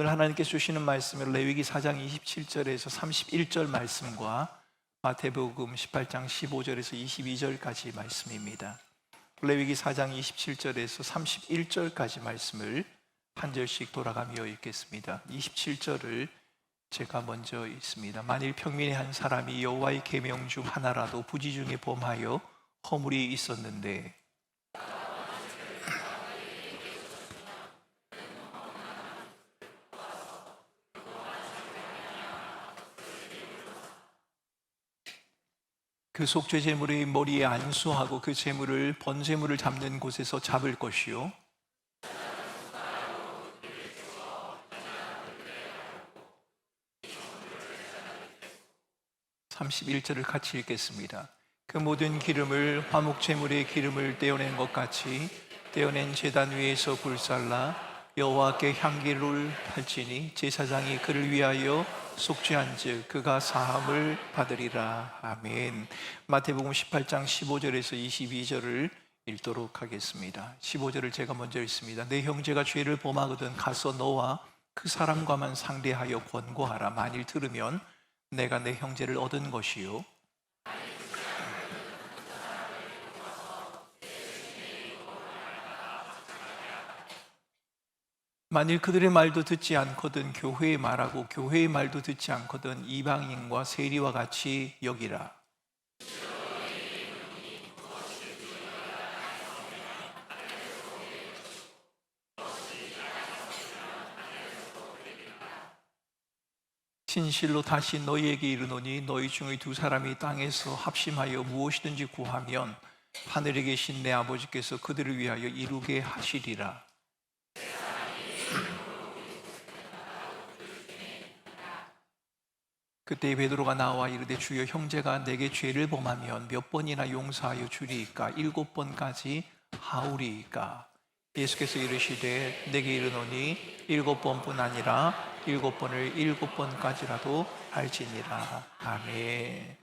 오늘 하나님께서 주시는 말씀은 레위기 4장 27절에서 31절 말씀과 마태복음 18장 15절에서 22절까지 말씀입니다. 레위기 4장 27절에서 31절까지 말씀을 한 절씩 돌아가며 읽겠습니다. 27절을 제가 먼저 읽습니다. 만일 평민의 한 사람이 여호와의 계명 중 하나라도 부지 중에 범하여 허물이 있었는데 '그 속죄 제물의 머리에 안수하고 그 제물을 번제물을 잡는 곳에서 잡을 것이요 31절을 같이 읽겠습니다. 그 모든 기름을 화목 제물의 기름을 떼어낸 것 같이 떼어낸 제단 위에서 불살라 여호와께 향기를 할지니 제사장이 그를 위하여 속죄한즉 그가 사함을 받으리라. 아멘. 마태복음 18장 15절에서 22절을 읽도록 하겠습니다. 15절을 제가 먼저 읽습니다. 내 형제가 죄를 범하거든 가서 너와 그 사람과만 상대하여 권고하라. 만일 들으면 내가 내 형제를 얻은 것이요 만일 그들의 말도 듣지 않거든 교회의 말하고 교회의 말도 듣지 않거든 이방인과 세리와 같이 여기라. 진실로 다시 너희에게 이르노니 너희 중의 두 사람이 땅에서 합심하여 무엇이든지 구하면 하늘에 계신 내 아버지께서 그들을 위하여 이루게 하시리라. 그때 베드로가 나와 이르되 주여 형제가 내게 죄를 범하면 몇 번이나 용서하여 주리이까 7번까지 하오리이까. 예수께서 이르시되 내게 이르노니 7번뿐 아니라 7번을 7번까지라도 할지니라. 아멘.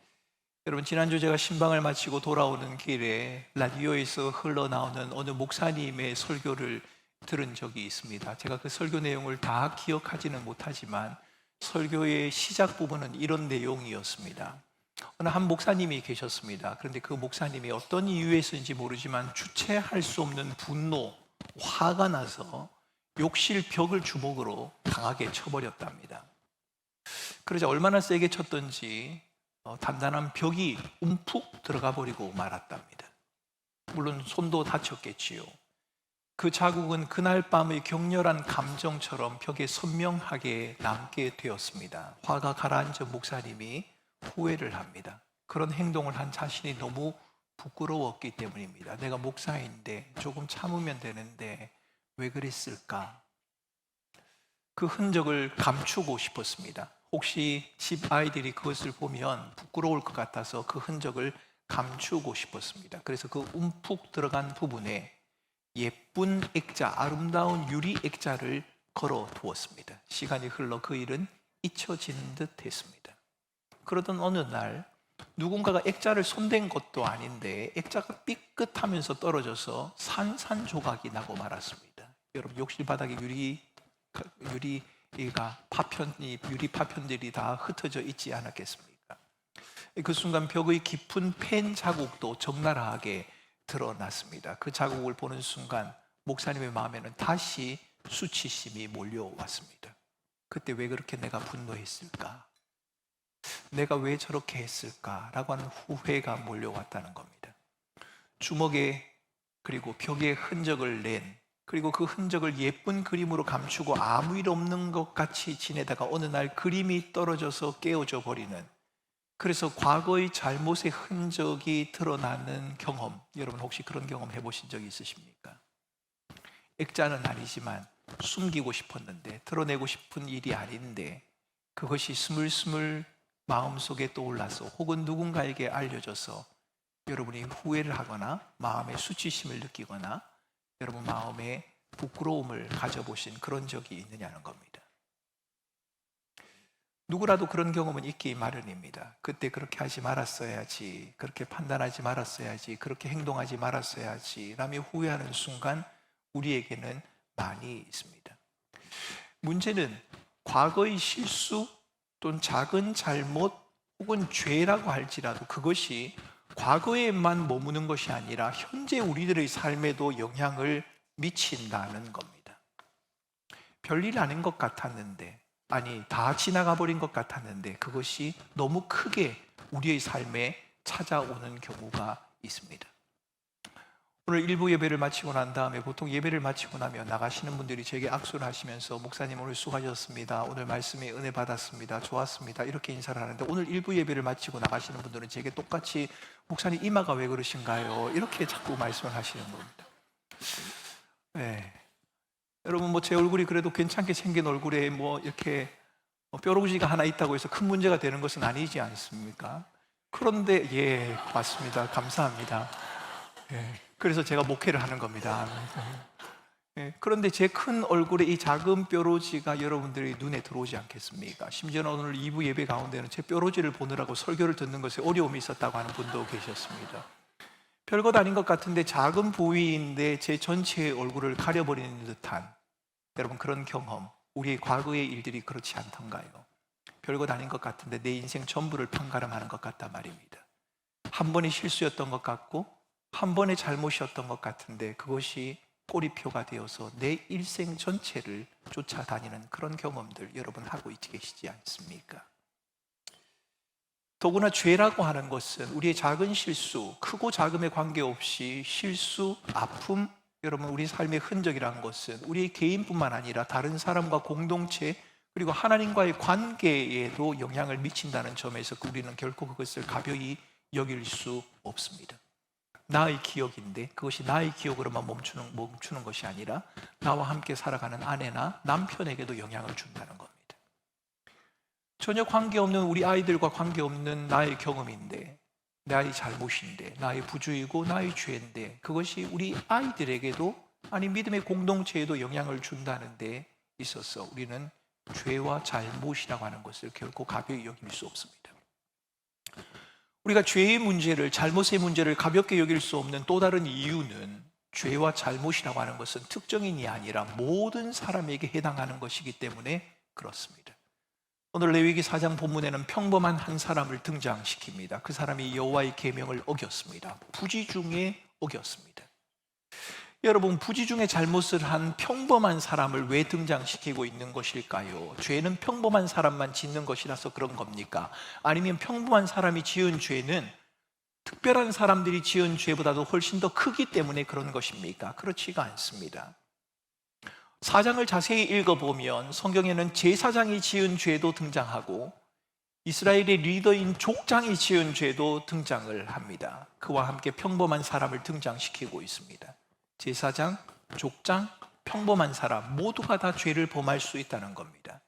여러분, 지난주 제가 신방을 마치고 돌아오는 길에 라디오에서 흘러나오는 어느 목사님의 설교를 들은 적이 있습니다. 제가 그 설교 내용을 다 기억하지는 못하지만 설교의 시작 부분은 이런 내용이었습니다. 어느 한 목사님이 계셨습니다. 그런데 그 목사님이 어떤 이유에서인지 모르지만 주체할 수 없는 분노, 화가 나서 욕실 벽을 주먹으로 강하게 쳐버렸답니다. 그러자 얼마나 세게 쳤던지 단단한 벽이 움푹 들어가 버리고 말았답니다. 물론 손도 다쳤겠지요. 그 자국은 그날 밤의 격렬한 감정처럼 벽에 선명하게 남게 되었습니다. 화가 가라앉은 목사님이 후회를 합니다. 그런 행동을 한 자신이 너무 부끄러웠기 때문입니다. 내가 목사인데 조금 참으면 되는데 왜 그랬을까? 그 흔적을 감추고 싶었습니다. 혹시 집 아이들이 그것을 보면 부끄러울 것 같아서 그 흔적을 감추고 싶었습니다. 그래서 그 움푹 들어간 부분에 예쁜 액자, 아름다운 유리 액자를 걸어 두었습니다. 시간이 흘러 그 일은 잊혀진 듯 했습니다. 그러던 어느 날 누군가가 액자를 손댄 것도 아닌데 액자가 삐끗하면서 떨어져서 산산조각이 나고 말았습니다. 여러분, 욕실 바닥에 유리 파편들이 다 흩어져 있지 않았겠습니까? 그 순간 벽의 깊은 펜 자국도 적나라하게 드러났습니다. 그 자국을 보는 순간 목사님의 마음에는 다시 수치심이 몰려왔습니다. 그때 왜 그렇게 내가 분노했을까? 내가 왜 저렇게 했을까? 라고 하는 후회가 몰려왔다는 겁니다. 주먹에 그리고 벽에 흔적을 낸, 그리고 그 흔적을 예쁜 그림으로 감추고 아무 일 없는 것 같이 지내다가 어느 날 그림이 떨어져서 깨어져 버리는, 그래서 과거의 잘못의 흔적이 드러나는 경험, 여러분 혹시 그런 경험 해보신 적이 있으십니까? 액자는 아니지만 숨기고 싶었는데, 드러내고 싶은 일이 아닌데 그것이 스물스물 마음속에 떠올라서 혹은 누군가에게 알려져서 여러분이 후회를 하거나 마음에 수치심을 느끼거나 여러분 마음에 부끄러움을 가져보신 그런 적이 있느냐는 겁니다. 누구라도 그런 경험은 있기 마련입니다. 그때 그렇게 하지 말았어야지, 그렇게 판단하지 말았어야지, 그렇게 행동하지 말았어야지 라며 후회하는 순간 우리에게는 많이 있습니다. 문제는 과거의 실수 또는 작은 잘못 혹은 죄라고 할지라도 그것이 과거에만 머무는 것이 아니라 현재 우리들의 삶에도 영향을 미친다는 겁니다. 별일 아닌 것 같았는데, 아니 다 지나가 버린 것 같았는데 그것이 너무 크게 우리의 삶에 찾아오는 경우가 있습니다. 오늘 일부 예배를 마치고 난 다음에 보통 예배를 마치고 나면 나가시는 분들이 제게 악수를 하시면서 목사님 오늘 수고하셨습니다, 오늘 말씀에 은혜 받았습니다, 좋았습니다, 이렇게 인사를 하는데, 오늘 일부 예배를 마치고 나가시는 분들은 제게 똑같이 목사님 이마가 왜 그러신가요? 이렇게 자꾸 말씀을 하시는 겁니다. 네. 여러분 뭐 제 얼굴이 그래도 괜찮게 생긴 얼굴에 뭐 이렇게 뾰루지가 하나 있다고 해서 큰 문제가 되는 것은 아니지 않습니까? 그런데 예, 맞습니다. 감사합니다. 예, 그래서 제가 목회를 하는 겁니다. 예, 그런데 제 큰 얼굴에 이 작은 뾰루지가 여러분들의 눈에 들어오지 않겠습니까? 심지어는 오늘 2부 예배 가운데는 제 뾰루지를 보느라고 설교를 듣는 것에 어려움이 있었다고 하는 분도 계셨습니다. 별것 아닌 것 같은데 작은 부위인데 제 전체의 얼굴을 가려버리는 듯한, 여러분 그런 경험, 우리의 과거의 일들이 그렇지 않던가요? 별것 아닌 것 같은데 내 인생 전부를 판가름하는 것 같단 말입니다. 한 번의 실수였던 것 같고 한 번의 잘못이었던 것 같은데 그것이 꼬리표가 되어서 내 일생 전체를 쫓아다니는 그런 경험들 여러분 하고 계시지 않습니까? 더구나 죄라고 하는 것은 우리의 작은 실수, 크고 작음에 관계없이 실수, 아픔, 여러분 우리 삶의 흔적이라는 것은 우리 개인뿐만 아니라 다른 사람과 공동체 그리고 하나님과의 관계에도 영향을 미친다는 점에서 우리는 결코 그것을 가벼이 여길 수 없습니다. 나의 기억인데 그것이 나의 기억으로만 멈추는 것이 아니라 나와 함께 살아가는 아내나 남편에게도 영향을 준다는 겁니다. 전혀 관계없는 우리 아이들과 관계없는 나의 경험인데, 나의 잘못인데, 나의 부주의고 나의 죄인데 그것이 우리 아이들에게도 아니 믿음의 공동체에도 영향을 준다는 데 있어서 우리는 죄와 잘못이라고 하는 것을 결코 가벼이 여길 수 없습니다. 우리가 죄의 문제를, 잘못의 문제를 가볍게 여길 수 없는 또 다른 이유는 죄와 잘못이라고 하는 것은 특정인이 아니라 모든 사람에게 해당하는 것이기 때문에 그렇습니다. 오늘 레위기 4장 본문에는 평범한 한 사람을 등장시킵니다. 그 사람이 여호와의 계명을 어겼습니다. 부지 중에 어겼습니다. 여러분, 부지 중에 잘못을 한 평범한 사람을 왜 등장시키고 있는 것일까요? 죄는 평범한 사람만 짓는 것이라서 그런 겁니까? 아니면 평범한 사람이 지은 죄는 특별한 사람들이 지은 죄보다도 훨씬 더 크기 때문에 그런 것입니까? 그렇지가 않습니다. 4장을 자세히 읽어보면 성경에는 제사장이 지은 죄도 등장하고 이스라엘의 리더인 족장이 지은 죄도 등장을 합니다. 그와 함께 평범한 사람을 등장시키고 있습니다. 제사장, 족장, 평범한 사람 모두가 다 죄를 범할 수 있다는 겁니다.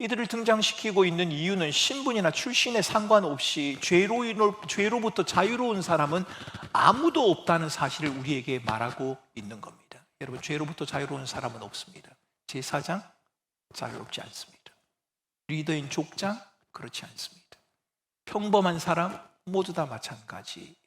이들을 등장시키고 있는 이유는 신분이나 출신에 상관없이 죄로부터 자유로운 사람은 아무도 없다는 사실을 우리에게 말하고 있는 겁니다. 여러분, 죄로부터 자유로운 사람은 없습니다. 제사장, 자유롭지 않습니다. 리더인 족장, 그렇지 않습니다. 평범한 사람 모두 다 마찬가지입니다.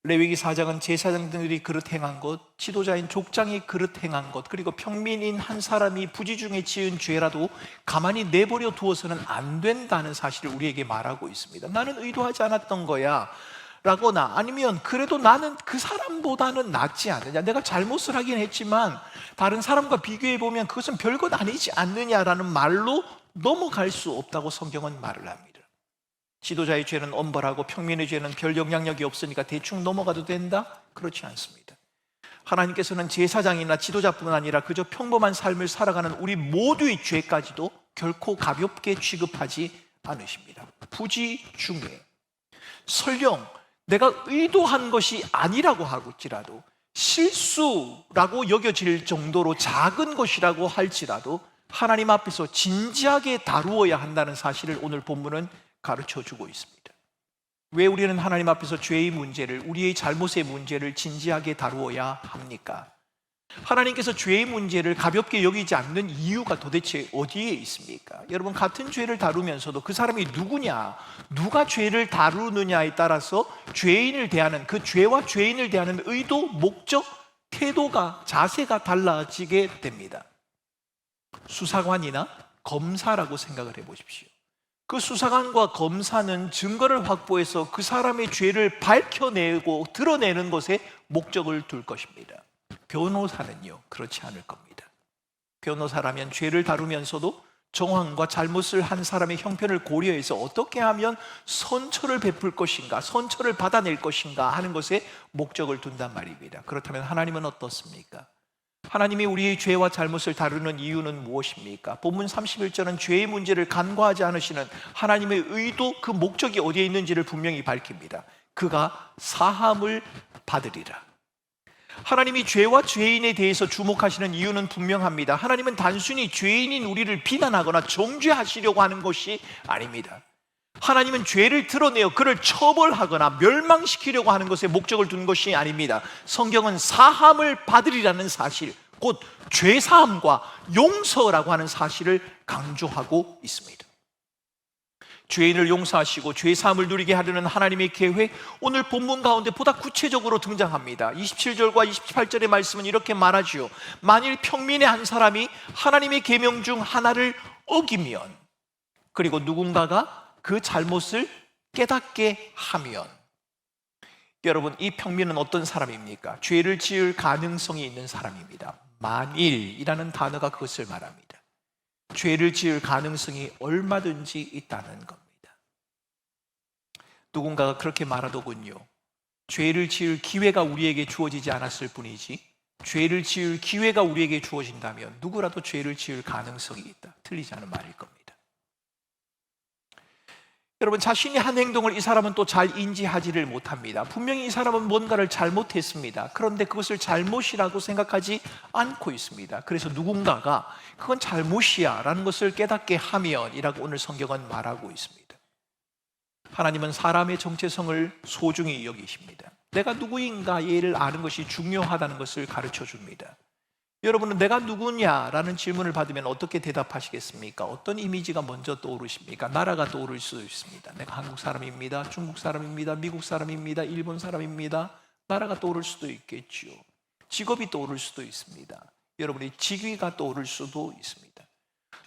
레위기 4장은 제사장들이 그릇 행한 것, 지도자인 족장이 그릇 행한 것, 그리고 평민인 한 사람이 부지 중에 지은 죄라도 가만히 내버려 두어서는 안 된다는 사실을 우리에게 말하고 있습니다. 나는 의도하지 않았던 거야 라거나 아니면 그래도 나는 그 사람보다는 낫지 않느냐, 내가 잘못을 하긴 했지만 다른 사람과 비교해 보면 그것은 별것 아니지 않느냐라는 말로 넘어갈 수 없다고 성경은 말을 합니다. 지도자의 죄는 엄벌하고 평민의 죄는 별 영향력이 없으니까 대충 넘어가도 된다? 그렇지 않습니다. 하나님께서는 제사장이나 지도자뿐만 아니라 그저 평범한 삶을 살아가는 우리 모두의 죄까지도 결코 가볍게 취급하지 않으십니다. 부지 중에 설령 내가 의도한 것이 아니라고 할지라도 실수라고 여겨질 정도로 작은 것이라고 할지라도 하나님 앞에서 진지하게 다루어야 한다는 사실을 오늘 본문은 가르쳐주고 있습니다. 왜 우리는 하나님 앞에서 죄의 문제를, 우리의 잘못의 문제를 진지하게 다루어야 합니까? 하나님께서 죄의 문제를 가볍게 여기지 않는 이유가 도대체 어디에 있습니까? 여러분, 같은 죄를 다루면서도 그 사람이 누구냐, 누가 죄를 다루느냐에 따라서 죄인을 대하는, 그 죄와 죄인을 대하는 의도, 목적, 태도가, 자세가 달라지게 됩니다. 수사관이나 검사라고 생각을 해보십시오. 그 수사관과 검사는 증거를 확보해서 그 사람의 죄를 밝혀내고 드러내는 것에 목적을 둘 것입니다. 변호사는요, 그렇지 않을 겁니다. 변호사라면 죄를 다루면서도 정황과 잘못을 한 사람의 형편을 고려해서 어떻게 하면 선처를 베풀 것인가, 선처를 받아낼 것인가 하는 것에 목적을 둔단 말입니다. 그렇다면 하나님은 어떻습니까? 하나님이 우리의 죄와 잘못을 다루는 이유는 무엇입니까? 본문 31절은 죄의 문제를 간과하지 않으시는 하나님의 의도, 그 목적이 어디에 있는지를 분명히 밝힙니다. 그가 사함을 받으리라. 하나님이 죄와 죄인에 대해서 주목하시는 이유는 분명합니다. 하나님은 단순히 죄인인 우리를 비난하거나 정죄하시려고 하는 것이 아닙니다. 하나님은 죄를 드러내어 그를 처벌하거나 멸망시키려고 하는 것에 목적을 둔 것이 아닙니다. 성경은 사함을 받으리라는 사실, 곧 죄사함과 용서라고 하는 사실을 강조하고 있습니다. 죄인을 용서하시고 죄사함을 누리게 하려는 하나님의 계획, 오늘 본문 가운데 보다 구체적으로 등장합니다. 27절과 28절의 말씀은 이렇게 말하지요. 만일 평민의 한 사람이 하나님의 계명 중 하나를 어기면, 그리고 누군가가 그 잘못을 깨닫게 하면, 여러분, 이 평민은 어떤 사람입니까? 죄를 지을 가능성이 있는 사람입니다. 만일이라는 단어가 그것을 말합니다. 죄를 지을 가능성이 얼마든지 있다는 겁니다. 누군가가 그렇게 말하더군요. 죄를 지을 기회가 우리에게 주어지지 않았을 뿐이지, 죄를 지을 기회가 우리에게 주어진다면 누구라도 죄를 지을 가능성이 있다. 틀리지 않은 말일 겁니다. 여러분, 자신이 한 행동을 이 사람은 또 잘 인지하지를 못합니다. 분명히 이 사람은 뭔가를 잘못했습니다. 그런데 그것을 잘못이라고 생각하지 않고 있습니다. 그래서 누군가가 그건 잘못이야 라는 것을 깨닫게 하면 이라고 오늘 성경은 말하고 있습니다. 하나님은 사람의 정체성을 소중히 여기십니다. 내가 누구인가를 아는 것이 중요하다는 것을 가르쳐 줍니다. 여러분은 내가 누구냐라는 질문을 받으면 어떻게 대답하시겠습니까? 어떤 이미지가 먼저 떠오르십니까? 나라가 떠오를 수도 있습니다. 내가 한국 사람입니다, 중국 사람입니다, 미국 사람입니다, 일본 사람입니다. 나라가 떠오를 수도 있겠죠. 직업이 떠오를 수도 있습니다. 여러분의 직위가 떠오를 수도 있습니다.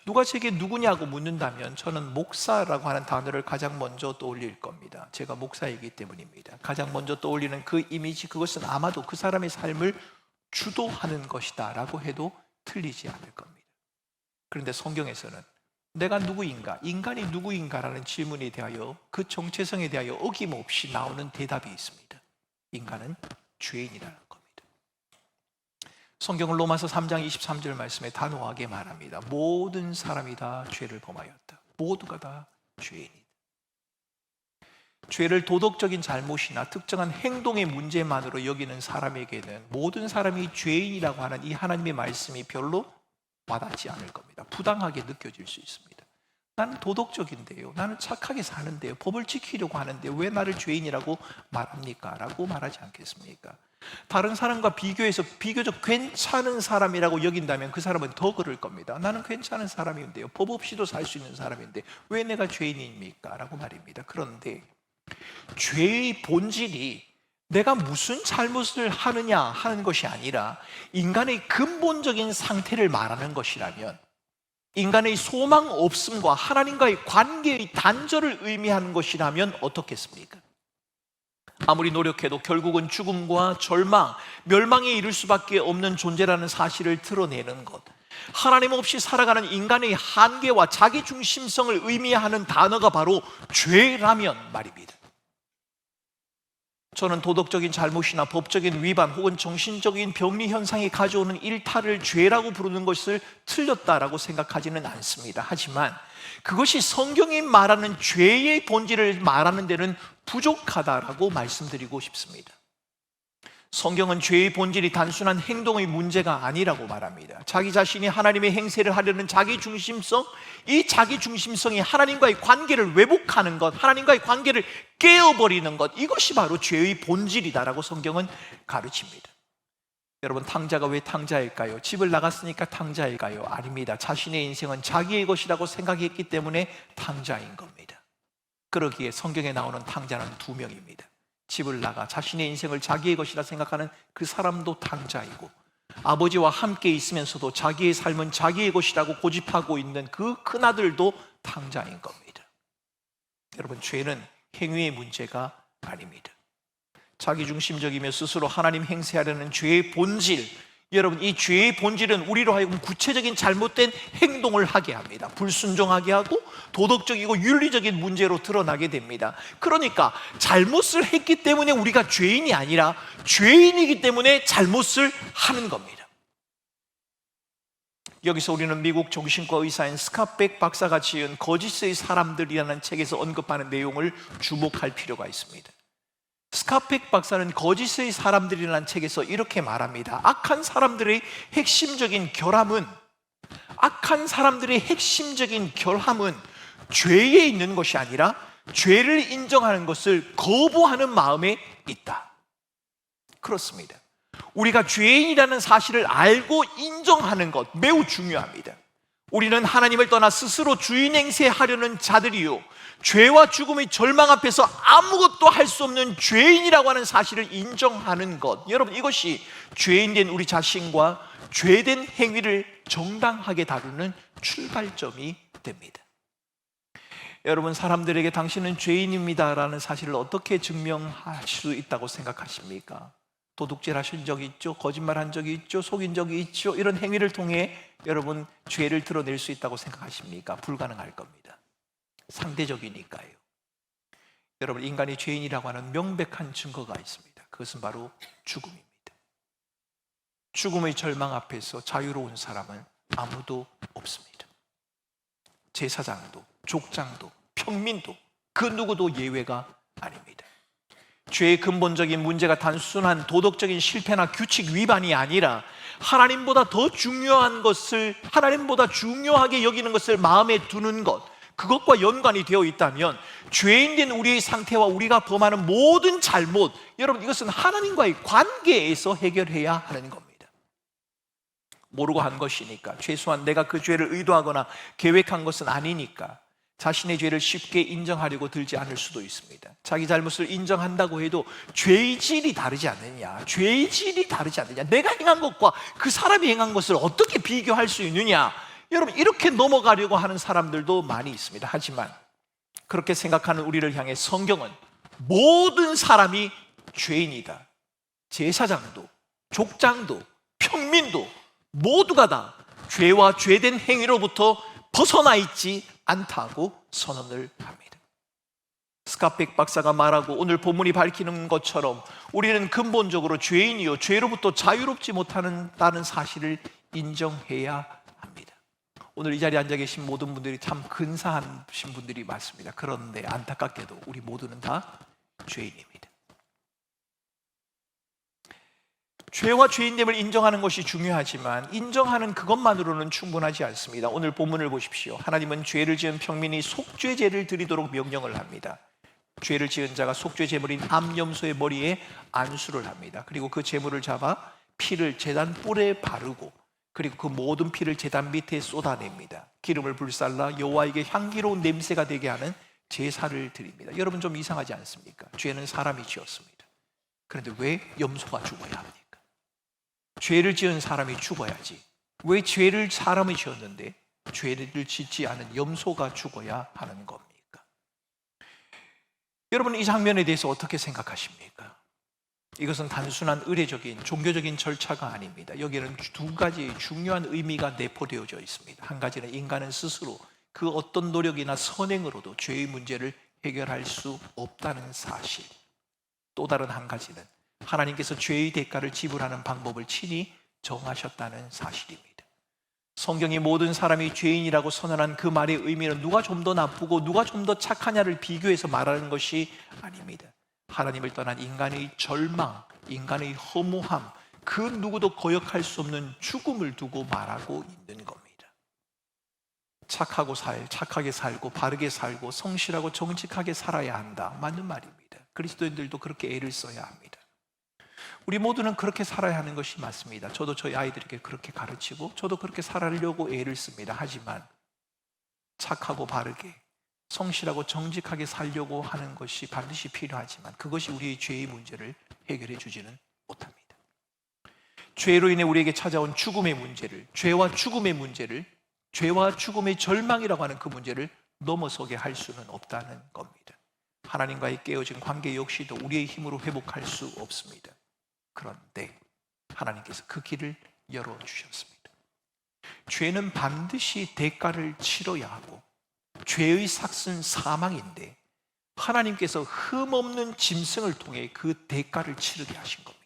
누가 제게 누구냐고 묻는다면 저는 목사라고 하는 단어를 가장 먼저 떠올릴 겁니다. 제가 목사이기 때문입니다. 가장 먼저 떠올리는 그 이미지, 그것은 아마도 그 사람의 삶을 주도하는 것이다 라고 해도 틀리지 않을 겁니다. 그런데 성경에서는 내가 누구인가, 인간이 누구인가라는 질문에 대하여, 그 정체성에 대하여 어김없이 나오는 대답이 있습니다. 인간은 죄인이라는 겁니다. 성경은 로마서 3장 23절 말씀에 단호하게 말합니다. 모든 사람이 다 죄를 범하였다. 모두가 다 죄인이다. 죄를 도덕적인 잘못이나 특정한 행동의 문제만으로 여기는 사람에게는 모든 사람이 죄인이라고 하는 이 하나님의 말씀이 별로 와닿지 않을 겁니다. 부당하게 느껴질 수 있습니다. 나는 도덕적인데요, 나는 착하게 사는데요, 법을 지키려고 하는데 왜 나를 죄인이라고 말합니까? 라고 말하지 않겠습니까? 다른 사람과 비교해서 비교적 괜찮은 사람이라고 여긴다면 그 사람은 더 그럴 겁니다. 나는 괜찮은 사람인데요, 법 없이도 살 수 있는 사람인데 왜 내가 죄인입니까? 라고 말입니다. 그런데 죄의 본질이 내가 무슨 잘못을 하느냐 하는 것이 아니라 인간의 근본적인 상태를 말하는 것이라면, 인간의 소망 없음과 하나님과의 관계의 단절을 의미하는 것이라면 어떻겠습니까? 아무리 노력해도 결국은 죽음과 절망, 멸망에 이를 수밖에 없는 존재라는 사실을 드러내는 것, 하나님 없이 살아가는 인간의 한계와 자기중심성을 의미하는 단어가 바로 죄라면 말입니다. 저는 도덕적인 잘못이나 법적인 위반 혹은 정신적인 병리 현상이 가져오는 일탈을 죄라고 부르는 것을 틀렸다라고 생각하지는 않습니다. 하지만 그것이 성경이 말하는 죄의 본질을 말하는 데는 부족하다라고 말씀드리고 싶습니다. 성경은 죄의 본질이 단순한 행동의 문제가 아니라고 말합니다. 자기 자신이 하나님의 행세를 하려는 자기중심성, 이 자기중심성이 하나님과의 관계를 왜곡하는 것, 하나님과의 관계를 깨어버리는 것, 이것이 바로 죄의 본질이다라고 성경은 가르칩니다. 여러분, 탕자가 왜 탕자일까요? 집을 나갔으니까 탕자일까요? 아닙니다. 자신의 인생은 자기의 것이라고 생각했기 때문에 탕자인 겁니다. 그러기에 성경에 나오는 탕자는 두 명입니다. 집을 나가 자신의 인생을 자기의 것이라 생각하는 그 사람도 탕자이고, 아버지와 함께 있으면서도 자기의 삶은 자기의 것이라고 고집하고 있는 그 큰아들도 탕자인 겁니다. 여러분, 죄는 행위의 문제가 아닙니다. 자기중심적이며 스스로 하나님 행세하려는 죄의 본질, 여러분, 이 죄의 본질은 우리로 하여금 구체적인 잘못된 행동을 하게 합니다. 불순종하게 하고 도덕적이고 윤리적인 문제로 드러나게 됩니다. 그러니까 잘못을 했기 때문에 우리가 죄인이 아니라 죄인이기 때문에 잘못을 하는 겁니다. 여기서 우리는 미국 정신과 의사인 스캇백 박사가 지은 거짓의 사람들이라는 책에서 언급하는 내용을 주목할 필요가 있습니다. 스캇백 박사는 거짓의 사람들이라는 책에서 이렇게 말합니다. 악한 사람들의 핵심적인 결함은 죄에 있는 것이 아니라 죄를 인정하는 것을 거부하는 마음에 있다. 그렇습니다. 우리가 죄인이라는 사실을 알고 인정하는 것 매우 중요합니다. 우리는 하나님을 떠나 스스로 주인 행세하려는 자들이요, 죄와 죽음의 절망 앞에서 아무것도 할 수 없는 죄인이라고 하는 사실을 인정하는 것, 여러분, 이것이 죄인된 우리 자신과 죄된 행위를 정당하게 다루는 출발점이 됩니다. 여러분, 사람들에게 당신은 죄인입니다라는 사실을 어떻게 증명할 수 있다고 생각하십니까? 도둑질 하신 적이 있죠? 거짓말한 적이 있죠? 속인 적이 있죠? 이런 행위를 통해 여러분 죄를 드러낼 수 있다고 생각하십니까? 불가능할 겁니다. 상대적이니까요. 여러분, 인간이 죄인이라고 하는 명백한 증거가 있습니다. 그것은 바로 죽음입니다. 죽음의 절망 앞에서 자유로운 사람은 아무도 없습니다. 제사장도, 족장도, 평민도 그 누구도 예외가 아닙니다. 죄의 근본적인 문제가 단순한 도덕적인 실패나 규칙 위반이 아니라 하나님보다 더 중요한 것을, 하나님보다 중요하게 여기는 것을 마음에 두는 것, 그것과 연관이 되어 있다면 죄인된 우리의 상태와 우리가 범하는 모든 잘못, 여러분, 이것은 하나님과의 관계에서 해결해야 하는 겁니다. 모르고 한 것이니까, 최소한 내가 그 죄를 의도하거나 계획한 것은 아니니까 자신의 죄를 쉽게 인정하려고 들지 않을 수도 있습니다. 자기 잘못을 인정한다고 해도 죄의 질이 다르지 않느냐, 죄의 질이 다르지 않느냐, 내가 행한 것과 그 사람이 행한 것을 어떻게 비교할 수 있느냐, 여러분, 이렇게 넘어가려고 하는 사람들도 많이 있습니다. 하지만 그렇게 생각하는 우리를 향해 성경은 모든 사람이 죄인이다, 제사장도, 족장도, 평민도 모두가 다 죄와 죄된 행위로부터 벗어나 있지 않다고 선언을 합니다. 스캇백 박사가 말하고 오늘 본문이 밝히는 것처럼 우리는 근본적으로 죄인이요, 죄로부터 자유롭지 못한다는 사실을 인정해야 합니다. 오늘 이 자리에 앉아 계신 모든 분들이 참 근사하신 분들이 많습니다. 그런데 안타깝게도 우리 모두는 다 죄인입니다. 죄와 죄인됨을 인정하는 것이 중요하지만 인정하는 그것만으로는 충분하지 않습니다. 오늘 본문을 보십시오. 하나님은 죄를 지은 평민이 속죄제를 드리도록 명령을 합니다. 죄를 지은 자가 속죄 제물인 암염소의 머리에 안수를 합니다. 그리고 그 제물을 잡아 피를 제단 뿔에 바르고, 그리고 그 모든 피를 제단 밑에 쏟아냅니다. 기름을 불살라 여호와에게 향기로운 냄새가 되게 하는 제사를 드립니다. 여러분, 좀 이상하지 않습니까? 죄는 사람이 지었습니다. 그런데 왜 염소가 죽어야 합니까? 죄를 지은 사람이 죽어야지, 왜 죄를 사람이 지었는데 죄를 짓지 않은 염소가 죽어야 하는 겁니까? 여러분, 이 장면에 대해서 어떻게 생각하십니까? 이것은 단순한 의례적인 종교적인 절차가 아닙니다. 여기에는 두 가지 중요한 의미가 내포되어져 있습니다. 한 가지는 인간은 스스로 그 어떤 노력이나 선행으로도 죄의 문제를 해결할 수 없다는 사실, 또 다른 한 가지는 하나님께서 죄의 대가를 지불하는 방법을 친히 정하셨다는 사실입니다. 성경이 모든 사람이 죄인이라고 선언한 그 말의 의미는 누가 좀 더 나쁘고 누가 좀 더 착하냐를 비교해서 말하는 것이 아닙니다. 하나님을 떠난 인간의 절망, 인간의 허무함, 그 누구도 거역할 수 없는 죽음을 두고 말하고 있는 겁니다. 착하게 살고 바르게 살고 성실하고 정직하게 살아야 한다, 맞는 말입니다. 그리스도인들도 그렇게 애를 써야 합니다. 우리 모두는 그렇게 살아야 하는 것이 맞습니다. 저도 저희 아이들에게 그렇게 가르치고 저도 그렇게 살아려고 애를 씁니다. 하지만 착하고 바르게 성실하고 정직하게 살려고 하는 것이 반드시 필요하지만 그것이 우리의 죄의 문제를 해결해 주지는 못합니다. 죄로 인해 우리에게 찾아온 죽음의 문제를, 죄와 죽음의 문제를, 죄와 죽음의 절망이라고 하는 그 문제를 넘어서게 할 수는 없다는 겁니다. 하나님과의 깨어진 관계 역시도 우리의 힘으로 회복할 수 없습니다. 그런데 하나님께서 그 길을 열어주셨습니다. 죄는 반드시 대가를 치러야 하고, 죄의 삭은 사망인데 하나님께서 흠없는 짐승을 통해 그 대가를 치르게 하신 겁니다.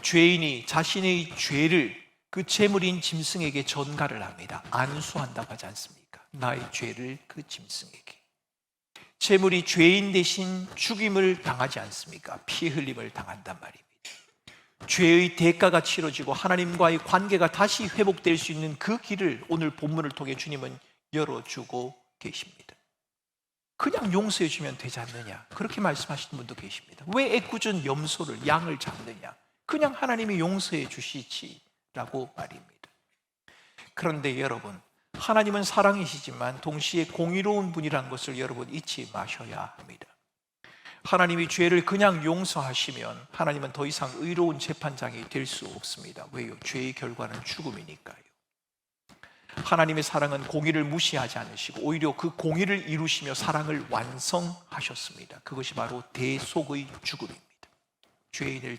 죄인이 자신의 죄를 그 제물인 짐승에게 전가를 합니다. 안수한다고 하지 않습니까? 나의 죄를 그 짐승에게. 제물이 죄인 대신 죽임을 당하지 않습니까? 피 흘림을 당한단 말입니다. 죄의 대가가 치러지고 하나님과의 관계가 다시 회복될 수 있는 그 길을 오늘 본문을 통해 주님은 열어주고 계십니다. 그냥 용서해 주면 되지 않느냐, 그렇게 말씀하시는 분도 계십니다. 왜 애꿎은 염소를, 양을 잡느냐, 그냥 하나님이 용서해 주시지라고 말입니다. 그런데 여러분, 하나님은 사랑이시지만 동시에 공의로운 분이라는 것을 여러분 잊지 마셔야 합니다. 하나님이 죄를 그냥 용서하시면 하나님은 더 이상 의로운 재판장이 될 수 없습니다. 왜요? 죄의 결과는 죽음이니까요. 하나님의 사랑은 공의를 무시하지 않으시고 오히려 그 공의를 이루시며 사랑을 완성하셨습니다. 그것이 바로 대속의 죽음입니다. 죄인을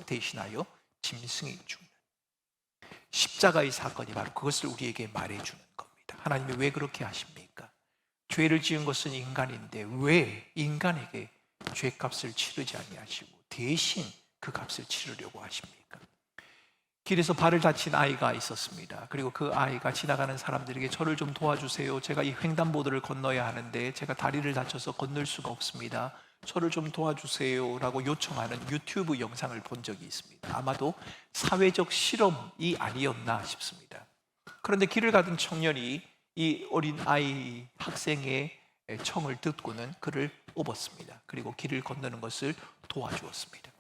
대신하여 짐승이 죽는 십자가의 사건이 바로 그것을 우리에게 말해주는 겁니다. 하나님이 왜 그렇게 하십니까? 죄를 지은 것은 인간인데 왜 인간에게 죄값을 치르지 아니하시고 대신 그 값을 치르려고 하십니까? 길에서 발을 다친 아이가 있었습니다. 그리고 그 아이가 지나가는 사람들에게 저를 좀 도와주세요. 제가 이 횡단보도를 건너야 하는데 제가 다리를 다쳐서 건널 수가 없습니다. 저를 좀 도와주세요 라고 요청하는 유튜브 영상을 본 적이 있습니다. 아마도 사회적 실험이 아니었나 싶습니다. 그런데 길을 가던 청년이 이 어린 아이 학생의 청을 듣고는 그를 업었습니다. 그리고 길을 건너는 것을 도와주었습니다.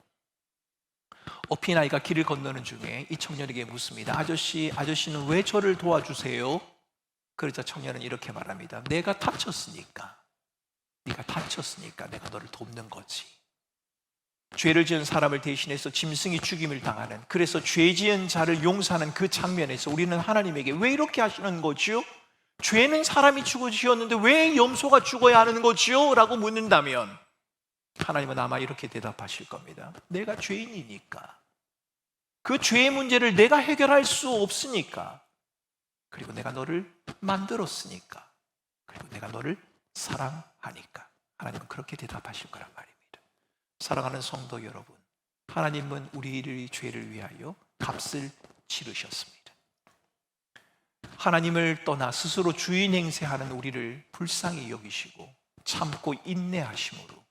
업힌 아이가 길을 건너는 중에 이 청년에게 묻습니다. 아저씨는 왜 저를 도와주세요? 그러자 청년은 이렇게 말합니다. 내가 다쳤으니까 내가 너를 돕는 거지. 죄를 지은 사람을 대신해서 짐승이 죽임을 당하는, 그래서 죄 지은 자를 용서하는 그 장면에서 우리는 하나님에게 왜 이렇게 하시는 거지요? 죄는 사람이 지었는데 왜 염소가 죽어야 하는 거지요? 라고 묻는다면 하나님은 아마 이렇게 대답하실 겁니다. 내가 죄인이니까, 그 죄의 문제를 내가 해결할 수 없으니까, 그리고 내가 너를 만들었으니까, 그리고 내가 너를 사랑하니까. 하나님은 그렇게 대답하실 거란 말입니다. 사랑하는 성도 여러분, 하나님은 우리의 죄를 위하여 값을 치르셨습니다. 하나님을 떠나 스스로 주인 행세하는 우리를 불쌍히 여기시고 참고 인내하심으로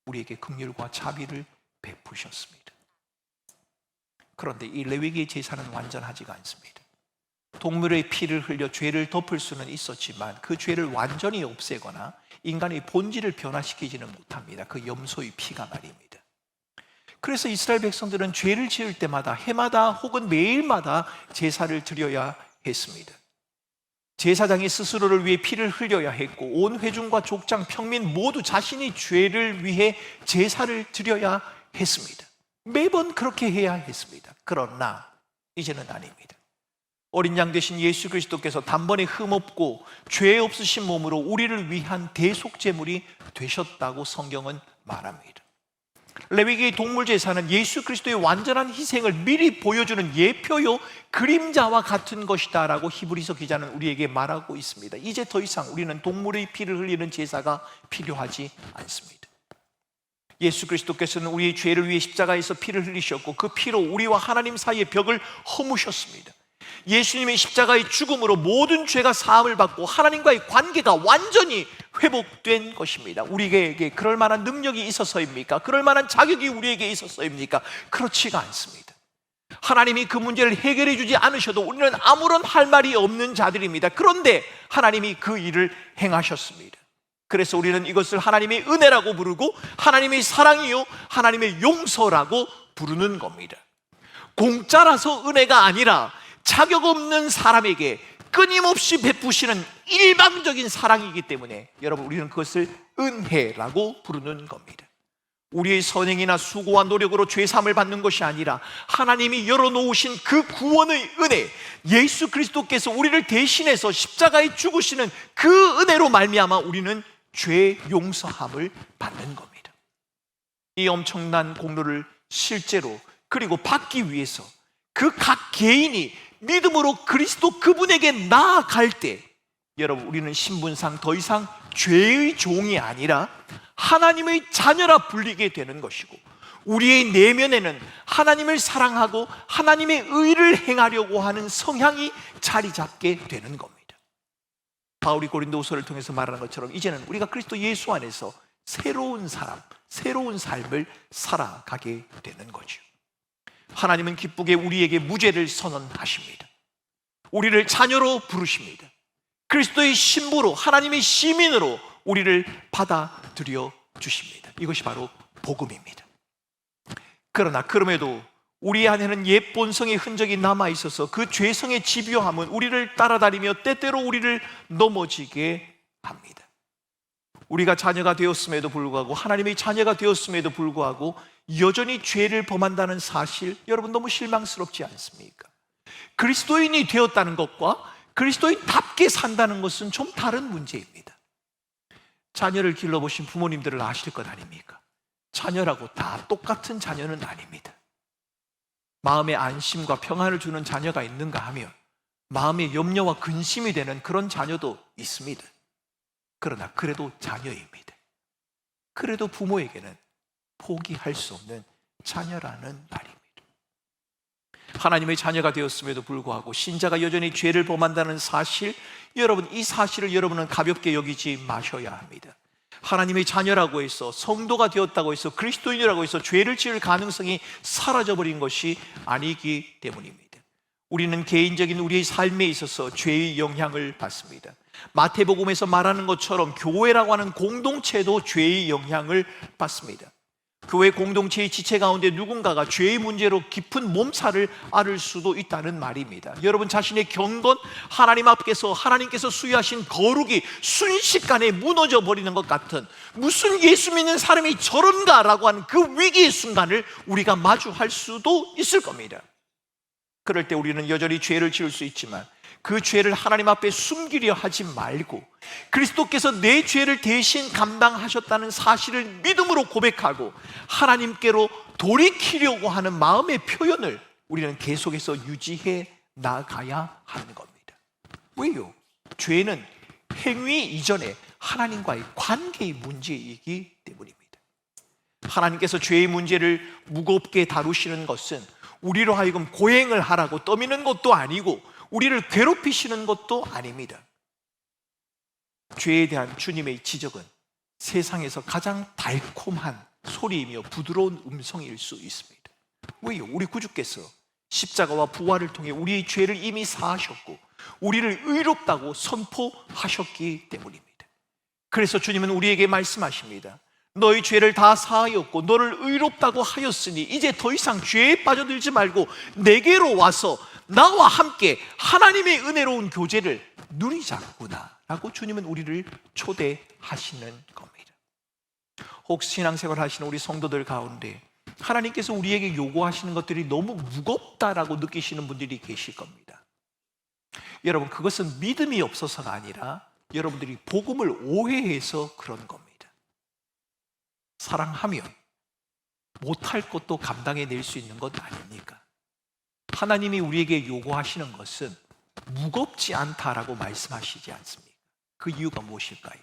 우리에게 긍휼과 자비를 베푸셨습니다. 그런데 이 레위기의 제사는 완전하지가 않습니다. 동물의 피를 흘려 죄를 덮을 수는 있었지만 그 죄를 완전히 없애거나 인간의 본질을 변화시키지는 못합니다. 그 염소의 피가 말입니다. 그래서 이스라엘 백성들은 죄를 지을 때마다 해마다 혹은 매일마다 제사를 드려야 했습니다. 제사장이 스스로를 위해 피를 흘려야 했고 온 회중과 족장, 평민 모두 자신이 죄를 위해 제사를 드려야 했습니다. 매번 그렇게 해야 했습니다. 그러나 이제는 아닙니다. 어린 양 되신 예수 그리스도께서 단번에 흠없고 죄 없으신 몸으로 우리를 위한 대속 제물이 되셨다고 성경은 말합니다. 레위기의 동물 제사는 예수 그리스도의 완전한 희생을 미리 보여주는 예표요 그림자와 같은 것이다 라고 히브리서 기자는 우리에게 말하고 있습니다. 이제 더 이상 우리는 동물의 피를 흘리는 제사가 필요하지 않습니다. 예수 그리스도께서는 우리의 죄를 위해 십자가에서 피를 흘리셨고 그 피로 우리와 하나님 사이의 벽을 허무셨습니다. 예수님의 십자가의 죽음으로 모든 죄가 사함을 받고 하나님과의 관계가 완전히 회복된 것입니다. 우리에게 그럴 만한 능력이 있어서입니까? 그럴 만한 자격이 우리에게 있어서입니까? 그렇지가 않습니다. 하나님이 그 문제를 해결해 주지 않으셔도 우리는 아무런 할 말이 없는 자들입니다. 그런데 하나님이 그 일을 행하셨습니다. 그래서 우리는 이것을 하나님의 은혜라고 부르고 하나님의 사랑이요 하나님의 용서라고 부르는 겁니다. 공짜라서 은혜가 아니라 자격 없는 사람에게 끊임없이 베푸시는 일방적인 사랑이기 때문에 여러분 우리는 그것을 은혜라고 부르는 겁니다. 우리의 선행이나 수고와 노력으로 죄사함을 받는 것이 아니라 하나님이 열어놓으신 그 구원의 은혜, 예수 그리스도께서 우리를 대신해서 십자가에 죽으시는 그 은혜로 말미암아 우리는 죄 용서함을 받는 겁니다. 이 엄청난 공로를 실제로 그리고 받기 위해서 그 각 개인이 믿음으로 그리스도 그분에게 나아갈 때, 여러분, 우리는 신분상 더 이상 죄의 종이 아니라 하나님의 자녀라 불리게 되는 것이고, 우리의 내면에는 하나님을 사랑하고 하나님의 의를 행하려고 하는 성향이 자리 잡게 되는 겁니다. 바울이 고린도후서를 통해서 말하는 것처럼 이제는 우리가 그리스도 예수 안에서 새로운 사람, 새로운 삶을 살아가게 되는 거죠. 하나님은 기쁘게 우리에게 무죄를 선언하십니다. 우리를 자녀로 부르십니다. 그리스도의 신부로, 하나님의 시민으로 우리를 받아들여 주십니다. 이것이 바로 복음입니다. 그러나 그럼에도 우리 안에는 옛 본성의 흔적이 남아있어서 그 죄성의 집요함은 우리를 따라다니며 때때로 우리를 넘어지게 합니다. 우리가 자녀가 되었음에도 불구하고, 하나님의 자녀가 되었음에도 불구하고 여전히 죄를 범한다는 사실, 여러분 너무 실망스럽지 않습니까? 그리스도인이 되었다는 것과 그리스도인답게 산다는 것은 좀 다른 문제입니다. 자녀를 길러보신 부모님들을 아실 것 아닙니까? 자녀라고 다 똑같은 자녀는 아닙니다. 마음의 안심과 평안을 주는 자녀가 있는가 하면 마음의 염려와 근심이 되는 그런 자녀도 있습니다. 그러나 그래도 자녀입니다. 그래도 부모에게는 포기할 수 없는 자녀라는 말입니다. 하나님의 자녀가 되었음에도 불구하고 신자가 여전히 죄를 범한다는 사실, 여러분, 이 사실을 여러분은 가볍게 여기지 마셔야 합니다. 하나님의 자녀라고 해서, 성도가 되었다고 해서, 그리스도인이라고 해서 죄를 지을 가능성이 사라져버린 것이 아니기 때문입니다. 우리는 개인적인 우리의 삶에 있어서 죄의 영향을 받습니다. 마태복음에서 말하는 것처럼 교회라고 하는 공동체도 죄의 영향을 받습니다. 교회 공동체의 지체 가운데 누군가가 죄의 문제로 깊은 몸살을 앓을 수도 있다는 말입니다. 여러분 자신의 경건, 하나님 앞에서 하나님께서 수여하신 거룩이 순식간에 무너져 버리는 것 같은, 무슨 예수 믿는 사람이 저런가 라고 하는 그 위기의 순간을 우리가 마주할 수도 있을 겁니다. 그럴 때 우리는 여전히 죄를 지을 수 있지만 그 죄를 하나님 앞에 숨기려 하지 말고 그리스도께서 내 죄를 대신 감당하셨다는 사실을 믿음으로 고백하고 하나님께로 돌이키려고 하는 마음의 표현을 우리는 계속해서 유지해 나가야 하는 겁니다. 왜요? 죄는 행위 이전에 하나님과의 관계의 문제이기 때문입니다. 하나님께서 죄의 문제를 무겁게 다루시는 것은 우리로 하여금 고행을 하라고 떠미는 것도 아니고 우리를 괴롭히시는 것도 아닙니다. 죄에 대한 주님의 지적은 세상에서 가장 달콤한 소리이며 부드러운 음성일 수 있습니다. 왜요? 우리 구주께서 십자가와 부활을 통해 우리의 죄를 이미 사하셨고 우리를 의롭다고 선포하셨기 때문입니다. 그래서 주님은 우리에게 말씀하십니다. 너희 죄를 다 사하였고 너를 의롭다고 하였으니 이제 더 이상 죄에 빠져들지 말고 내게로 와서 나와 함께 하나님의 은혜로운 교제를 누리자꾸나 라고 주님은 우리를 초대하시는 겁니다. 혹시 신앙생활 하시는 우리 성도들 가운데 하나님께서 우리에게 요구하시는 것들이 너무 무겁다라고 느끼시는 분들이 계실 겁니다. 여러분, 그것은 믿음이 없어서가 아니라 여러분들이 복음을 오해해서 그런 겁니다. 사랑하면 못할 것도 감당해낼 수 있는 것 아닙니까? 하나님이 우리에게 요구하시는 것은 무겁지 않다라고 말씀하시지 않습니까? 그 이유가 무엇일까요?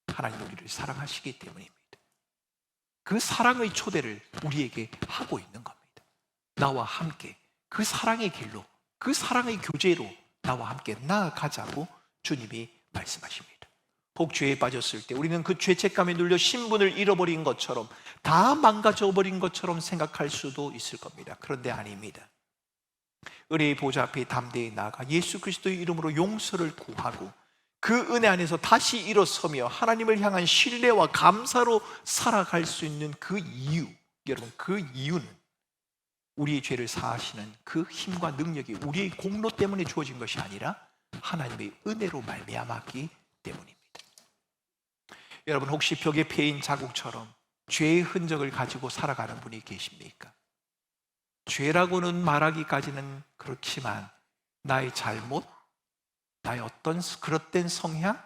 하나님 우리를 사랑하시기 때문입니다. 그 사랑의 초대를 우리에게 하고 있는 겁니다. 나와 함께 그 사랑의 길로, 그 사랑의 교제로 나와 함께 나아가자고 주님이 말씀하십니다. 혹 죄에 빠졌을 때 우리는 그 죄책감에 눌려 신분을 잃어버린 것처럼, 다 망가져버린 것처럼 생각할 수도 있을 겁니다. 그런데 아닙니다. 은혜의 보좌 앞에 담대히 나아가 예수 그리스도의 이름으로 용서를 구하고 그 은혜 안에서 다시 일어서며 하나님을 향한 신뢰와 감사로 살아갈 수 있는 그 이유, 여러분, 그 이유는 우리의 죄를 사하시는 그 힘과 능력이 우리의 공로 때문에 주어진 것이 아니라 하나님의 은혜로 말미암았기 때문입니다. 여러분, 혹시 벽에 패인 자국처럼 죄의 흔적을 가지고 살아가는 분이 계십니까? 죄라고는 말하기까지는 그렇지만 나의 잘못, 나의 어떤 그릇된 성향,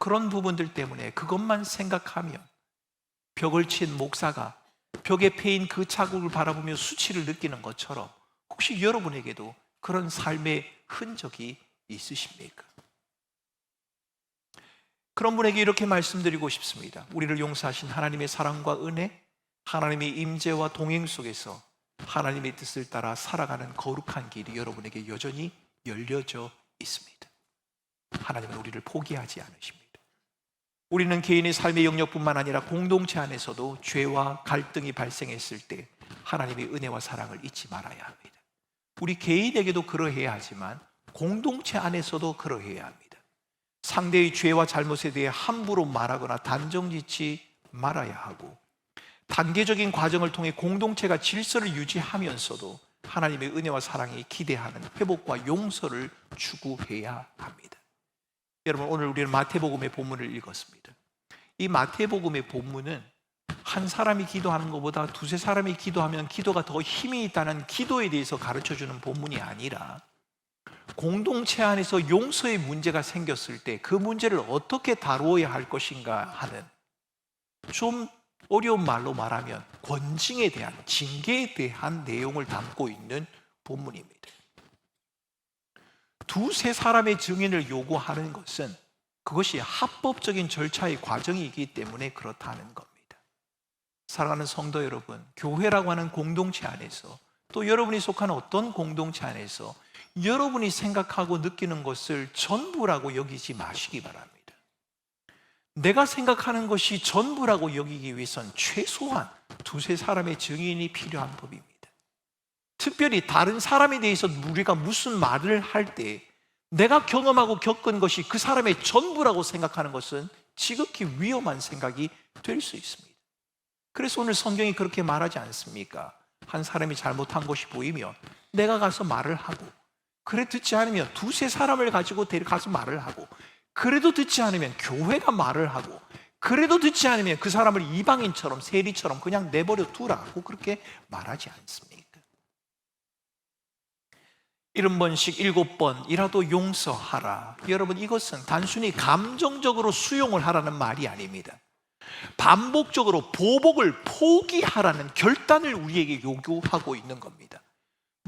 그런 부분들 때문에 그것만 생각하면 벽을 친 목사가 벽에 패인 그 자국을 바라보며 수치를 느끼는 것처럼 혹시 여러분에게도 그런 삶의 흔적이 있으십니까? 그런 분에게 이렇게 말씀드리고 싶습니다. 우리를 용서하신 하나님의 사랑과 은혜, 하나님의 임재와 동행 속에서 하나님의 뜻을 따라 살아가는 거룩한 길이 여러분에게 여전히 열려져 있습니다. 하나님은 우리를 포기하지 않으십니다. 우리는 개인의 삶의 영역뿐만 아니라 공동체 안에서도 죄와 갈등이 발생했을 때 하나님의 은혜와 사랑을 잊지 말아야 합니다. 우리 개인에게도 그러해야 하지만 공동체 안에서도 그러해야 합니다. 상대의 죄와 잘못에 대해 함부로 말하거나 단정짓지 말아야 하고, 단계적인 과정을 통해 공동체가 질서를 유지하면서도 하나님의 은혜와 사랑이 기대하는 회복과 용서를 추구해야 합니다. 여러분, 오늘 우리는 마태복음의 본문을 읽었습니다. 이 마태복음의 본문은 한 사람이 기도하는 것보다 두세 사람이 기도하면 기도가 더 힘이 있다는 기도에 대해서 가르쳐주는 본문이 아니라, 공동체 안에서 용서의 문제가 생겼을 때 그 문제를 어떻게 다루어야 할 것인가 하는, 좀 어려운 말로 말하면 권징에 대한, 징계에 대한 내용을 담고 있는 본문입니다. 두세 사람의 증인을 요구하는 것은 그것이 합법적인 절차의 과정이기 때문에 그렇다는 겁니다. 사랑하는 성도 여러분, 교회라고 하는 공동체 안에서, 또 여러분이 속하는 어떤 공동체 안에서 여러분이 생각하고 느끼는 것을 전부라고 여기지 마시기 바랍니다. 내가 생각하는 것이 전부라고 여기기 위해선 최소한 두세 사람의 증인이 필요한 법입니다. 특별히 다른 사람에 대해서 우리가 무슨 말을 할 때 내가 경험하고 겪은 것이 그 사람의 전부라고 생각하는 것은 지극히 위험한 생각이 될 수 있습니다. 그래서 오늘 성경이 그렇게 말하지 않습니까? 한 사람이 잘못한 것이 보이면 내가 가서 말을 하고, 그래 듣지 않으면 두세 사람을 가지고 데려가서 말을 하고, 그래도 듣지 않으면 교회가 말을 하고, 그래도 듣지 않으면 그 사람을 이방인처럼 세리처럼 그냥 내버려 두라고 그렇게 말하지 않습니까? 70번씩 7번이라도 용서하라. 여러분, 이것은 단순히 감정적으로 수용을 하라는 말이 아닙니다. 반복적으로 보복을 포기하라는 결단을 우리에게 요구하고 있는 겁니다.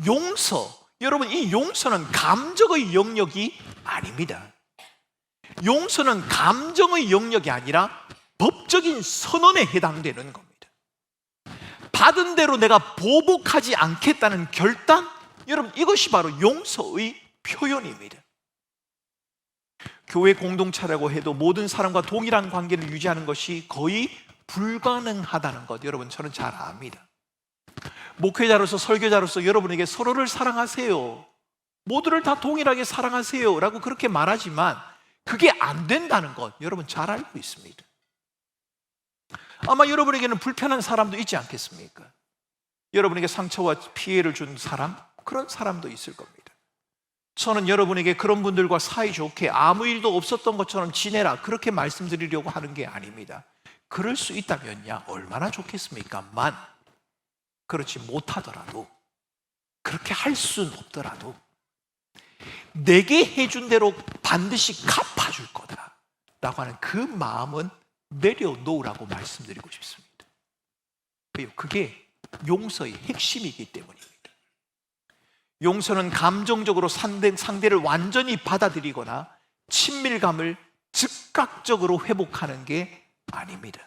용서, 여러분, 이 용서는 감정의 영역이 아닙니다. 용서는 감정의 영역이 아니라 법적인 선언에 해당되는 겁니다. 받은 대로 내가 보복하지 않겠다는 결단, 여러분, 이것이 바로 용서의 표현입니다. 교회 공동체라고 해도 모든 사람과 동일한 관계를 유지하는 것이 거의 불가능하다는 것, 여러분, 저는 잘 압니다. 목회자로서, 설교자로서 여러분에게 서로를 사랑하세요, 모두를 다 동일하게 사랑하세요 라고 그렇게 말하지만 그게 안 된다는 것, 여러분 잘 알고 있습니다. 아마 여러분에게는 불편한 사람도 있지 않겠습니까? 여러분에게 상처와 피해를 준 사람, 그런 사람도 있을 겁니다. 저는 여러분에게 그런 분들과 사이좋게 아무 일도 없었던 것처럼 지내라 그렇게 말씀드리려고 하는 게 아닙니다. 그럴 수 있다면야 얼마나 좋겠습니까? 만 그렇지 못하더라도, 그렇게 할 수는 없더라도 내게 해준 대로 반드시 갚아줄 거다 라고 하는 그 마음은 내려놓으라고 말씀드리고 싶습니다. 왜요? 그게 용서의 핵심이기 때문입니다. 용서는 감정적으로 상대를 완전히 받아들이거나 친밀감을 즉각적으로 회복하는 게 아닙니다.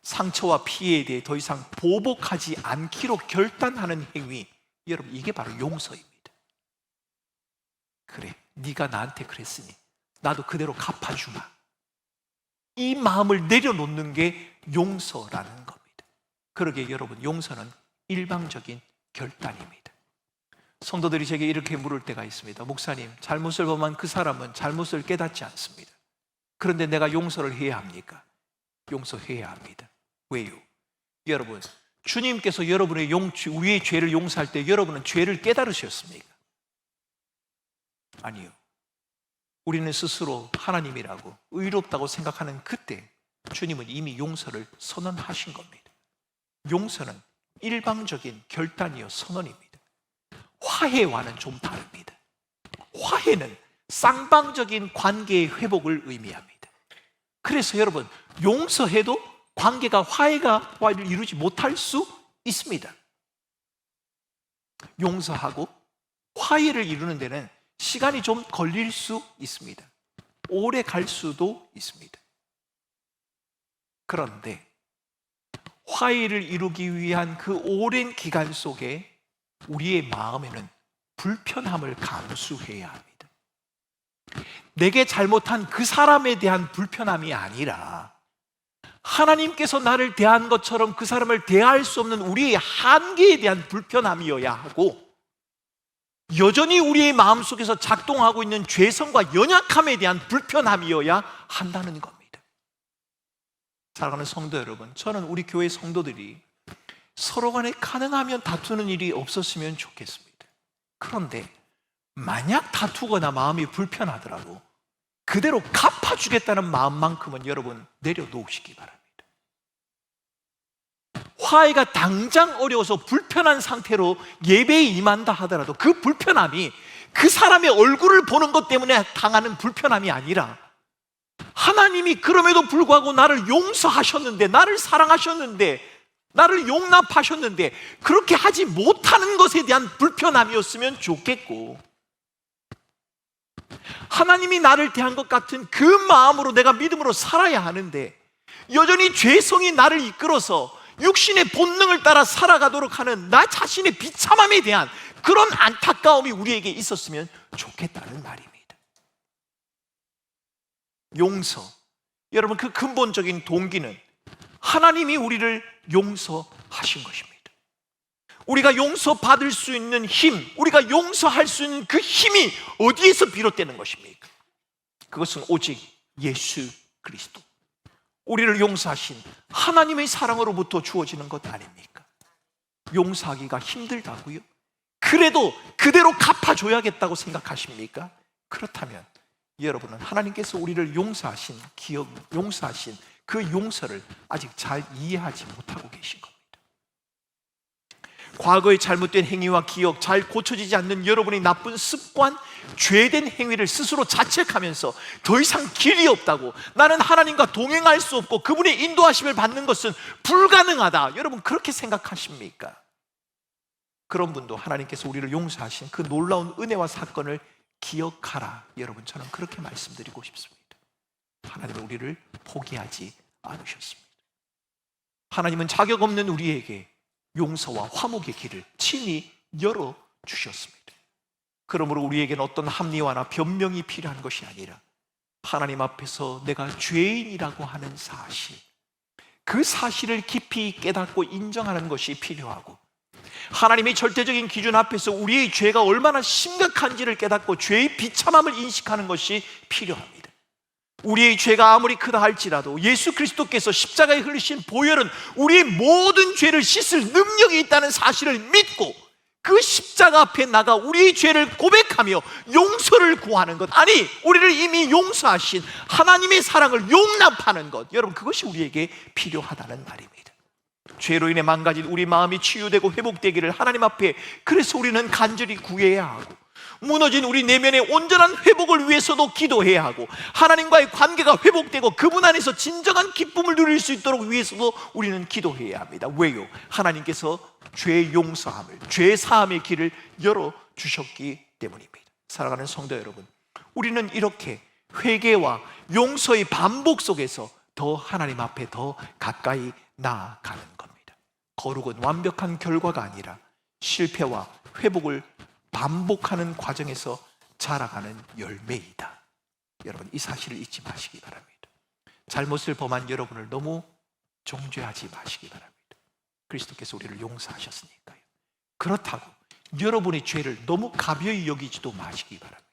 상처와 피해에 대해 더 이상 보복하지 않기로 결단하는 행위, 여러분, 이게 바로 용서입니다. 그래, 네가 나한테 그랬으니 나도 그대로 갚아주마, 이 마음을 내려놓는 게 용서라는 겁니다. 그러기에 여러분, 용서는 일방적인 결단입니다. 성도들이 제게 이렇게 물을 때가 있습니다. 목사님, 잘못을 범한 그 사람은 잘못을 깨닫지 않습니다. 그런데 내가 용서를 해야 합니까? 용서해야 합니다. 왜요? 여러분, 주님께서 여러분의 우리의 죄를 용서할 때 여러분은 죄를 깨달으셨습니까? 아니요. 우리는 스스로 하나님이라고 의롭다고 생각하는 그때 주님은 이미 용서를 선언하신 겁니다. 용서는 일방적인 결단이요 선언입니다. 화해와는 좀 다릅니다. 화해는 쌍방적인 관계의 회복을 의미합니다. 그래서 여러분, 용서해도 관계가 화해를 이루지 못할 수 있습니다. 용서하고 화해를 이루는 데는 시간이 좀 걸릴 수 있습니다. 오래 갈 수도 있습니다. 그런데 화해를 이루기 위한 그 오랜 기간 속에 우리의 마음에는 불편함을 감수해야 합니다. 내게 잘못한 그 사람에 대한 불편함이 아니라 하나님께서 나를 대한 것처럼 그 사람을 대할 수 없는 우리의 한계에 대한 불편함이어야 하고, 여전히 우리의 마음속에서 작동하고 있는 죄성과 연약함에 대한 불편함이어야 한다는 겁니다. 사랑하는 성도 여러분, 저는 우리 교회 성도들이 서로 간에 가능하면 다투는 일이 없었으면 좋겠습니다. 그런데 만약 다투거나 마음이 불편하더라도 그대로 갚아주겠다는 마음만큼은 여러분 내려놓으시기 바랍니다. 화해가 당장 어려워서 불편한 상태로 예배에 임한다 하더라도 그 불편함이 그 사람의 얼굴을 보는 것 때문에 당하는 불편함이 아니라, 하나님이 그럼에도 불구하고 나를 용서하셨는데, 나를 사랑하셨는데, 나를 용납하셨는데 그렇게 하지 못하는 것에 대한 불편함이었으면 좋겠고, 하나님이 나를 대한 것 같은 그 마음으로 내가 믿음으로 살아야 하는데 여전히 죄성이 나를 이끌어서 육신의 본능을 따라 살아가도록 하는 나 자신의 비참함에 대한 그런 안타까움이 우리에게 있었으면 좋겠다는 말입니다. 용서, 여러분, 그 근본적인 동기는 하나님이 우리를 용서하신 것입니다. 우리가 용서받을 수 있는 힘, 우리가 용서할 수 있는 그 힘이 어디에서 비롯되는 것입니까? 그것은 오직 예수 그리스도, 우리를 용서하신 하나님의 사랑으로부터 주어지는 것 아닙니까? 용서하기가 힘들다고요? 그래도 그대로 갚아줘야겠다고 생각하십니까? 그렇다면 여러분은 하나님께서 우리를 용서하신 용서하신 그 용서를 아직 잘 이해하지 못하고 계신 겁니다. 과거의 잘못된 행위와 기억, 잘 고쳐지지 않는 여러분의 나쁜 습관, 죄된 행위를 스스로 자책하면서 더 이상 길이 없다고, 나는 하나님과 동행할 수 없고 그분의 인도하심을 받는 것은 불가능하다, 여러분 그렇게 생각하십니까? 그런 분도 하나님께서 우리를 용서하신 그 놀라운 은혜와 사건을 기억하라. 여러분, 저는 그렇게 말씀드리고 싶습니다. 하나님은 우리를 포기하지 않으셨습니다. 하나님은 자격 없는 우리에게 용서와 화목의 길을 친히 열어주셨습니다. 그러므로 우리에게는 어떤 합리화나 변명이 필요한 것이 아니라 하나님 앞에서 내가 죄인이라고 하는 사실, 그 사실을 깊이 깨닫고 인정하는 것이 필요하고, 하나님의 절대적인 기준 앞에서 우리의 죄가 얼마나 심각한지를 깨닫고 죄의 비참함을 인식하는 것이 필요합니다. 우리의 죄가 아무리 크다 할지라도 예수 그리스도께서 십자가에 흘리신 보혈은 우리의 모든 죄를 씻을 능력이 있다는 사실을 믿고 그 십자가 앞에 나가 우리의 죄를 고백하며 용서를 구하는 것, 아니 우리를 이미 용서하신 하나님의 사랑을 용납하는 것, 여러분 그것이 우리에게 필요하다는 말입니다. 죄로 인해 망가진 우리 마음이 치유되고 회복되기를 하나님 앞에 그래서 우리는 간절히 구해야 하고, 무너진 우리 내면의 온전한 회복을 위해서도 기도해야 하고, 하나님과의 관계가 회복되고 그분 안에서 진정한 기쁨을 누릴 수 있도록 위해서도 우리는 기도해야 합니다. 왜요? 하나님께서 죄 용서함을, 죄 사함의 길을 열어주셨기 때문입니다. 사랑하는 성도 여러분, 우리는 이렇게 회개와 용서의 반복 속에서 더 하나님 앞에 더 가까이 나아가는 겁니다. 거룩은 완벽한 결과가 아니라 실패와 회복을 반복하는 과정에서 자라가는 열매이다. 여러분, 이 사실을 잊지 마시기 바랍니다. 잘못을 범한 여러분을 너무 정죄하지 마시기 바랍니다. 그리스도께서 우리를 용서하셨으니까요. 그렇다고 여러분의 죄를 너무 가벼이 여기지도 마시기 바랍니다.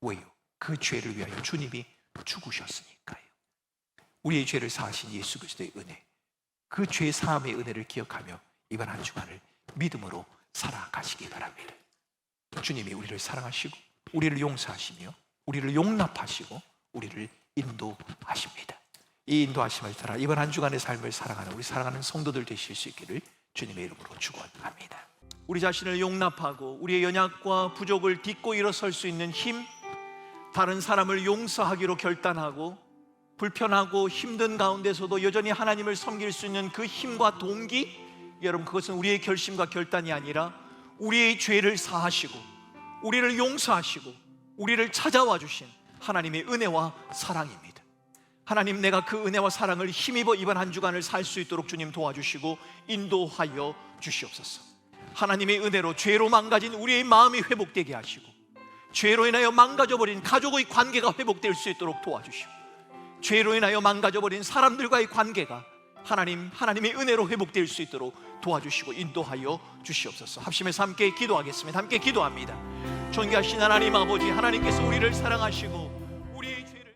왜요? 그 죄를 위하여 주님이 죽으셨으니까요. 우리의 죄를 사하신 예수 그리스도의 은혜, 그 죄 사함의 은혜를 기억하며 이번 한 주간을 믿음으로 살아가시기 바랍니다. 주님이 우리를 사랑하시고 우리를 용서하시며 우리를 용납하시고 우리를 인도하십니다. 이 인도하심을 따라 이번 한 주간의 삶을 살아가는 우리 사랑하는 성도들 되실 수 있기를 주님의 이름으로 축원합니다. 우리 자신을 용납하고 우리의 연약과 부족을 딛고 일어설 수 있는 힘, 다른 사람을 용서하기로 결단하고 불편하고 힘든 가운데서도 여전히 하나님을 섬길 수 있는 그 힘과 동기, 여러분 그것은 우리의 결심과 결단이 아니라 우리의 죄를 사하시고 우리를 용서하시고 우리를 찾아와 주신 하나님의 은혜와 사랑입니다. 하나님, 내가 그 은혜와 사랑을 힘입어 이번 한 주간을 살 수 있도록 주님 도와주시고 인도하여 주시옵소서. 하나님의 은혜로 죄로 망가진 우리의 마음이 회복되게 하시고 죄로 인하여 망가져버린 가족의 관계가 회복될 수 있도록 도와주시고 죄로 인하여 망가져버린 사람들과의 관계가 하나님의 은혜로 회복될 수 있도록 도와주시고 인도하여 주시옵소서. 합심해서 함께 기도하겠습니다. 함께 기도합니다. 존귀하신 하나님 아버지, 하나님께서 우리를 사랑하시고